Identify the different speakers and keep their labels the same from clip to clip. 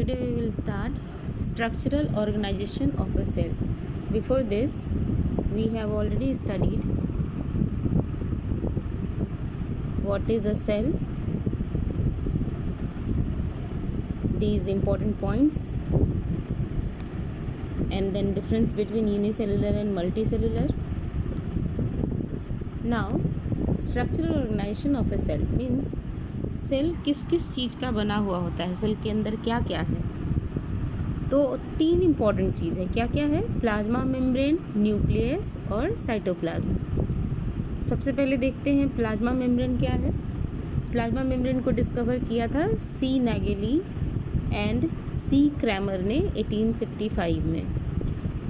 Speaker 1: Today we will start structural organization of a cell. Before this, we have already studied what is a cell, these important points, and then difference between unicellular and multicellular. Now, structural organization of a cell means cell किस किस चीज़ का बना हुआ होता है, cell के अंदर क्या क्या है. तो तीन इम्पॉर्टेंट चीज़ है. क्या क्या है? प्लाज्मा मेम्ब्रेन, न्यूक्लियस और साइटोप्लाज्म. सबसे पहले देखते हैं प्लाज्मा मेम्ब्रेन क्या है. प्लाज्मा मेम्ब्रेन को डिस्कवर किया था सी नैगेली एंड सी क्रैमर ने 1855 में.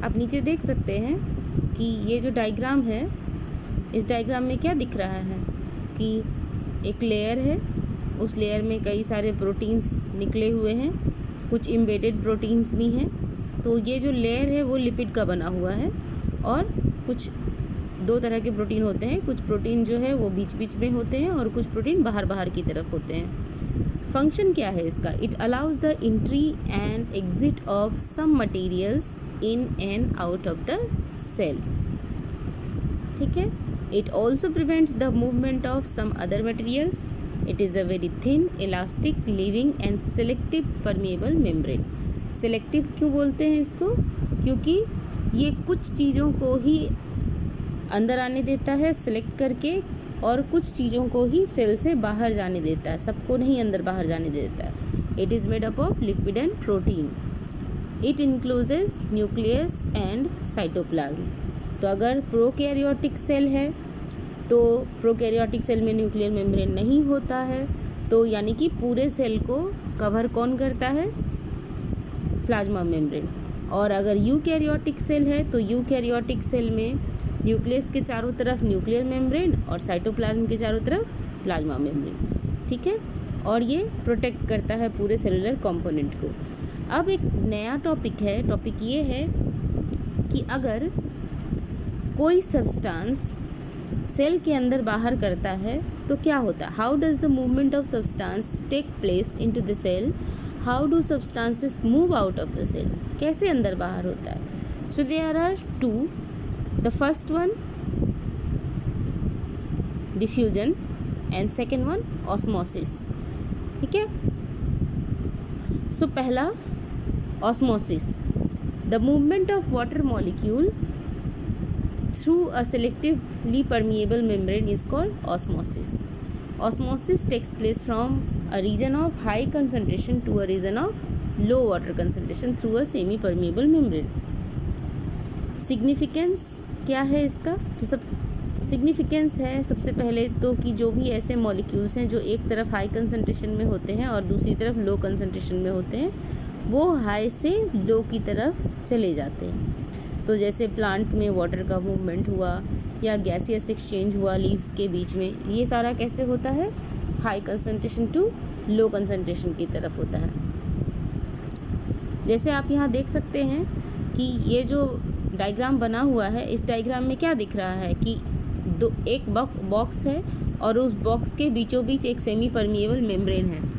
Speaker 1: आप नीचे देख सकते हैं कि ये जो डायग्राम है, इस डायग्राम में क्या दिख रहा है कि एक लेयर है, उस लेयर में कई सारे प्रोटीन्स निकले हुए हैं, कुछ एम्बेडेड प्रोटीन्स भी हैं. तो ये जो लेयर है वो लिपिड का बना हुआ है और कुछ दो तरह के प्रोटीन होते हैं. कुछ प्रोटीन जो है वो बीच बीच में होते हैं और कुछ प्रोटीन बाहर बाहर की तरफ होते हैं. फंक्शन क्या है इसका? It allows the entry and exit of some materials in and out of the cell. ठीक है. It also prevents the movement of some other materials. It is a very thin, elastic, living and selective permeable membrane. Selective क्यों बोलते हैं इसको? क्योंकि ये कुछ चीज़ों को ही अंदर आने देता है सेलेक्ट करके और कुछ चीज़ों को ही सेल से बाहर जाने देता है, सबको नहीं अंदर बाहर जाने देता है. It is made up of lipid and protein. It encloses nucleus and cytoplasm. तो अगर प्रोकैरियोटिक सेल है तो प्रोकैरियोटिक सेल में न्यूक्लियर मेम्ब्रेन नहीं होता है, तो यानी कि पूरे सेल को कवर कौन करता है? Plasma membrane. और अगर यूकैरियोटिक सेल है तो यूकैरियोटिक सेल में न्यूक्लियस के चारों तरफ न्यूक्लियर मेम्ब्रेन और साइटोप्लाज्म के चारों तरफ प्लाज्मा मेम्ब्रेन. ठीक है. और ये प्रोटेक्ट करता है पूरे सेलुलर कंपोनेंट को. अब एक नया टॉपिक है. टॉपिक ये है कि अगर कोई सब्सटेंस सेल के अंदर बाहर करता है तो क्या होता है? How does the movement of substance take place into the cell? How do substances move out of the cell? कैसे अंदर बाहर होता है? So there are two. The first one diffusion and second one osmosis. ठीक है. So पहला osmosis. The movement of water molecule through a selectively permeable membrane is called osmosis. Osmosis takes place from a region of high concentration to a region of low water concentration through a semi permeable membrane. Significance क्या है इसका? तो सब significance है सबसे पहले तो कि जो भी ऐसे मॉलिक्यूल्स हैं जो एक तरफ हाई कंसनट्रेशन में होते हैं और दूसरी तरफ लो कंसनट्रेशन में होते हैं, वो हाई से लो की तरफ चले जाते हैं. तो जैसे प्लांट में वाटर का मूवमेंट हुआ या गैसियस एक्सचेंज हुआ लीव्स के बीच में, ये सारा कैसे होता है? High concentration to low concentration की तरफ होता है. जैसे आप यहाँ देख सकते हैं कि ये जो डायग्राम बना हुआ है, इस डायग्राम में क्या दिख रहा है कि एक बॉक्स है और उस बॉक्स के बीचों बीच एक सेमी परमिएबल मेम्ब्रेन है.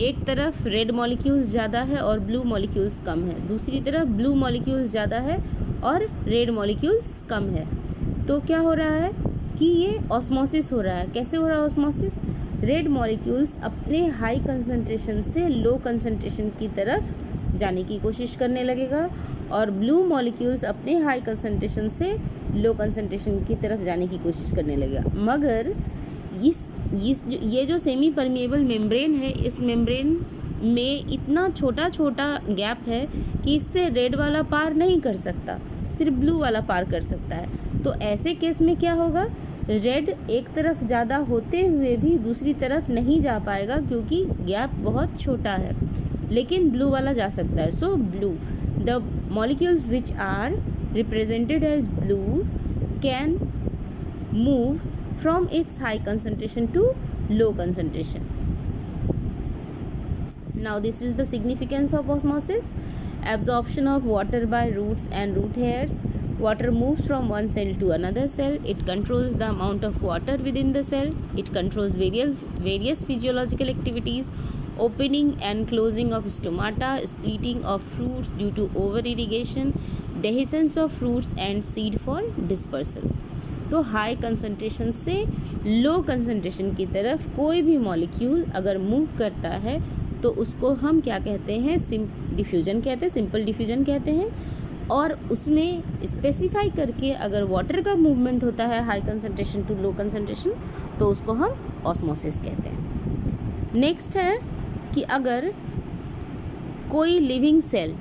Speaker 1: एक तरफ रेड मॉलिक्यूल्स ज़्यादा है और ब्लू मॉलिक्यूल्स कम है, दूसरी तरफ ब्लू मॉलिक्यूल्स ज़्यादा है और रेड मॉलिक्यूल्स कम है. तो क्या हो रहा है कि ये ऑस्मोसिस हो रहा है. कैसे हो रहा है ऑस्मोसिस? रेड मॉलिक्यूल्स अपने हाई कंसंट्रेशन से लो कंसंट्रेशन की तरफ जाने की कोशिश करने लगेगा और ब्लू मॉलिक्यूल्स अपने हाई कंसंट्रेशन से लो कंसंट्रेशन की तरफ जाने की कोशिश करने लगेगा. मगर ये जो सेमी परमिएबल मेम्ब्रेन है, इस मेम्ब्रेन में इतना छोटा छोटा गैप है कि इससे रेड वाला पार नहीं कर सकता, सिर्फ ब्लू वाला पार कर सकता है. तो ऐसे केस में क्या होगा? रेड एक तरफ ज़्यादा होते हुए भी दूसरी तरफ नहीं जा पाएगा क्योंकि गैप बहुत छोटा है, लेकिन ब्लू वाला जा सकता है. So blue, the molecules which are represented as blue can move from its high concentration to low concentration. Now this is the significance of osmosis. Absorption of water by roots and root hairs. Water moves from one cell to another cell. It controls the amount of water within the cell. It controls various physiological activities. opening and closing of stomata, splitting of fruits due to over irrigation, dehiscence of fruits and seed for dispersal। तो high concentration से लो concentration की तरफ कोई भी molecule अगर move करता है तो उसको हम क्या कहते हैं, डिफ्यूजन कहते हैं, सिंपल डिफ्यूजन कहते हैं। और उसमें स्पेसिफाई करके अगर वाटर का मूवमेंट होता है high concentration to low concentration तो उसको हम ऑस्मोसिस कहते हैं। नेक्स्ट है कि अगर कोई लिविंग सेल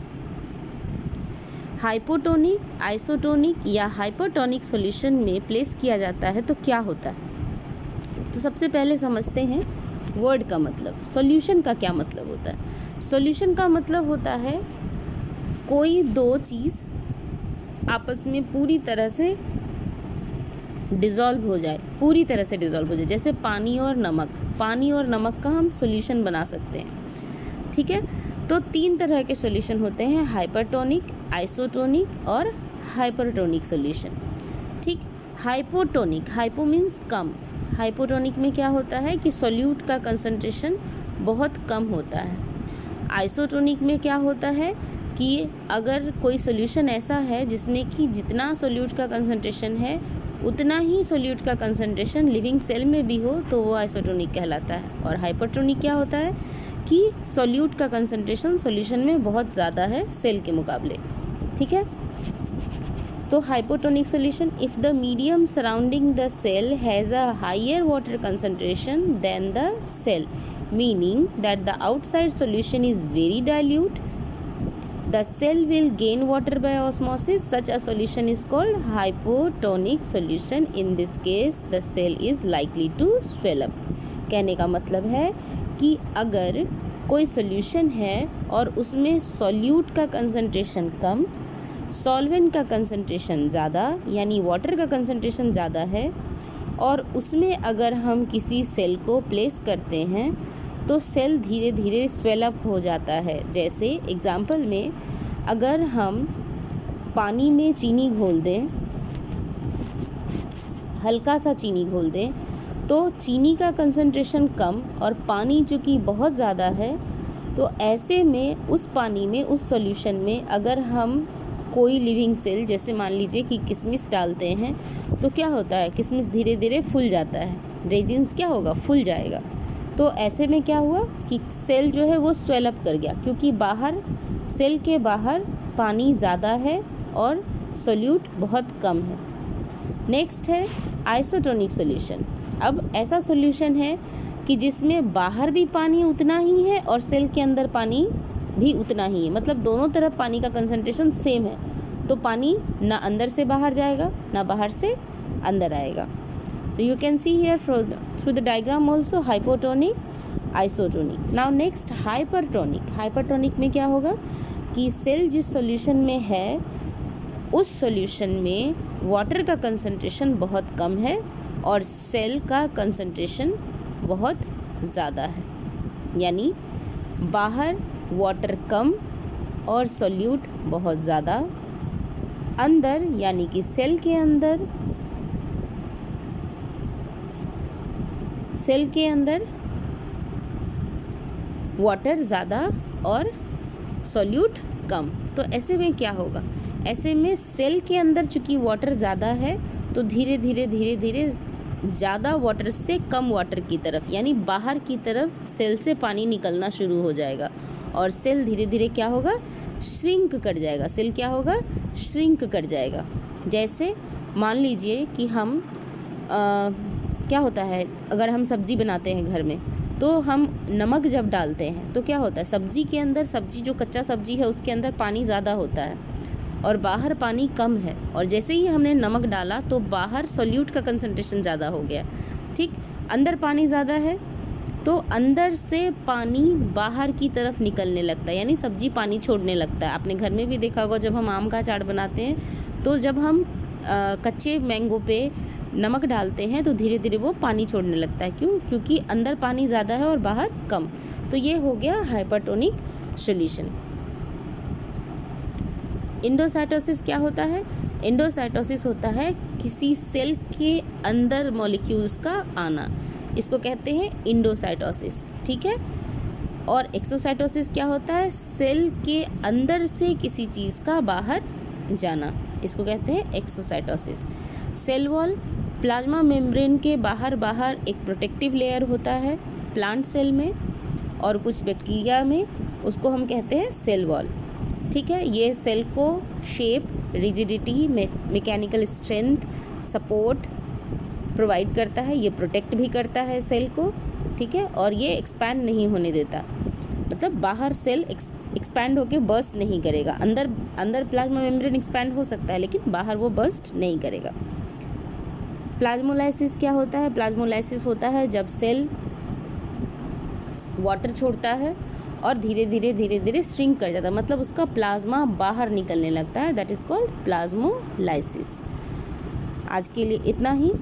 Speaker 1: हाइपोटोनिक, आइसोटोनिक या हाइपरटोनिक सॉल्यूशन में प्लेस किया जाता है तो क्या होता है। तो सबसे पहले समझते हैं वर्ड का मतलब, सॉल्यूशन का क्या मतलब होता है। सॉल्यूशन का मतलब होता है कोई दो चीज़ आपस में पूरी तरह से डिज़ोल्व हो जाए, पूरी तरह से डिज़ोल्व हो जाए, जैसे पानी और नमक। पानी और नमक का हम सॉल्यूशन बना सकते हैं, ठीक है। तो तीन तरह के सॉल्यूशन होते हैं, हाइपरटोनिक, आइसोटोनिक और हाइपरटोनिक सॉल्यूशन, ठीक। हाइपोटोनिक, हाइपो मीन्स कम, हाइपोटोनिक में क्या होता है कि सॉल्यूट का कंसंट्रेशन बहुत कम होता है। आइसोटोनिक में क्या होता है कि अगर कोई सॉल्यूशन ऐसा है जिसमें कि जितना सॉल्यूट का कंसंट्रेशन है उतना ही सॉल्यूट का कंसंट्रेशन लिविंग सेल में भी हो तो वो आइसोटोनिक कहलाता है। और हाइपरटोनिक क्या होता है कि सॉल्यूट का कंसंट्रेशन सॉल्यूशन में बहुत ज़्यादा है सेल के मुकाबले, ठीक है। तो hypotonic solution, if the medium surrounding the cell has a higher water concentration than the cell, meaning that the outside solution is very dilute, the cell will gain water by osmosis. Such a solution is called hypotonic solution. In this case the cell is likely to swell up। कहने का मतलब है कि अगर कोई solution है और उसमें सॉल्यूट का कंसंट्रेशन कम, सॉल्वेंट का कंसंट्रेशन ज़्यादा यानी वाटर का कंसंट्रेशन ज़्यादा है, और उसमें अगर हम किसी सेल को प्लेस करते हैं तो सेल धीरे धीरे स्वेलअप हो जाता है। जैसे एग्जाम्पल में अगर हम पानी में चीनी घोल दें, हल्का सा चीनी घोल दें, तो चीनी का कंसंट्रेशन कम और पानी जो कि बहुत ज़्यादा है, तो ऐसे में उस पानी में, उस सॉल्यूशन में अगर हम कोई लिविंग सेल जैसे मान लीजिए कि किशमिश डालते हैं तो क्या होता है, किशमिश धीरे धीरे फूल जाता है, रेजिन्स क्या होगा, फूल जाएगा। तो ऐसे में क्या हुआ कि सेल जो है वो स्वेलअप कर गया, क्योंकि बाहर, सेल के बाहर पानी ज़्यादा है और सॉल्यूट बहुत कम है। नेक्स्ट है आइसोटोनिक सॉल्यूशन। अब ऐसा सॉल्यूशन है कि जिसमें बाहर भी पानी उतना ही है और सेल के अंदर पानी भी उतना ही है, मतलब दोनों तरफ पानी का कंसंट्रेशन सेम है, तो पानी ना अंदर से बाहर जाएगा ना बाहर से अंदर आएगा। So you can see here through the diagram also hypotonic, isotonic. Now next hypertonic। hypertonic में क्या होगा कि सेल जिस सॉल्यूशन में है उस सॉल्यूशन में वाटर का कंसंट्रेशन बहुत कम है और सेल का कंसंट्रेशन बहुत ज़्यादा है, यानी बाहर वाटर कम और सॉल्यूट बहुत ज़्यादा, अंदर यानी कि सेल के अंदर वाटर ज़्यादा और सॉल्यूट कम। तो ऐसे में क्या होगा, ऐसे में सेल के अंदर चूँकि वाटर ज़्यादा है तो धीरे धीरे ज़्यादा वाटर से कम वाटर की तरफ, यानी बाहर की तरफ सेल से पानी निकलना शुरू हो जाएगा और सेल धीरे धीरे क्या होगा, श्रिंक कर जाएगा। सेल क्या होगा, श्रिंक कर जाएगा। जैसे मान लीजिए कि हम क्या होता है, अगर हम सब्ज़ी बनाते हैं घर में तो हम नमक जब डालते हैं तो क्या होता है, सब्ज़ी के अंदर, सब्ज़ी जो कच्चा सब्ज़ी है उसके अंदर पानी ज़्यादा होता है और बाहर पानी कम है, और जैसे ही हमने नमक डाला तो बाहर सॉल्यूट का कंसंट्रेशन ज़्यादा हो गया, ठीक। अंदर पानी ज़्यादा है तो अंदर से पानी बाहर की तरफ निकलने लगता है, यानी सब्ज़ी पानी छोड़ने लगता है। आपने घर में भी देखा होगा जब हम आम का अचार बनाते हैं तो जब हम कच्चे मैंगो पे नमक डालते हैं तो धीरे धीरे वो पानी छोड़ने लगता है। क्यों? क्योंकि अंदर पानी ज़्यादा है और बाहर कम। तो ये हो गया हाइपरटोनिक सॉल्यूशन। एंडोसाइटोसिस क्या होता है? एंडोसाइटोसिस होता है किसी सेल के अंदर मॉलिक्यूल्स का आना, इसको कहते हैं एंडोसाइटोसिस, ठीक है। और एक्सोसाइटोसिस क्या होता है? सेल के अंदर से किसी चीज़ का बाहर जाना, इसको कहते हैं exocytosis. Cell wall, plasma membrane के बाहर एक प्रोटेक्टिव लेयर होता है प्लांट सेल में और कुछ बैक्टीरिया में, उसको हम कहते हैं सेल वॉल। ठीक है, ये सेल को shape, rigidity, mechanical strength, support provide करता है, ये प्रोटेक्ट भी करता है सेल को। ठीक है, और ये एक्सपैंड नहीं होने देता, मतलब बाहर सेल एक्सपैंड होके बर्स्ट नहीं करेगा। अंदर प्लाज्मा मेम्ब्रेन एक्सपैंड हो सकता है लेकिन बाहर वो बर्स्ट नहीं करेगा। प्लाज्मोलाइसिस क्या होता है? प्लाज्मोलाइसिस होता है जब सेल वाटर छोड़ता है और धीरे धीरे श्रिंक कर जाता है, मतलब उसका प्लाज्मा बाहर निकलने लगता है, दैट इज़ कॉल्ड प्लाज्मोलाइसिस। आज के लिए इतना ही।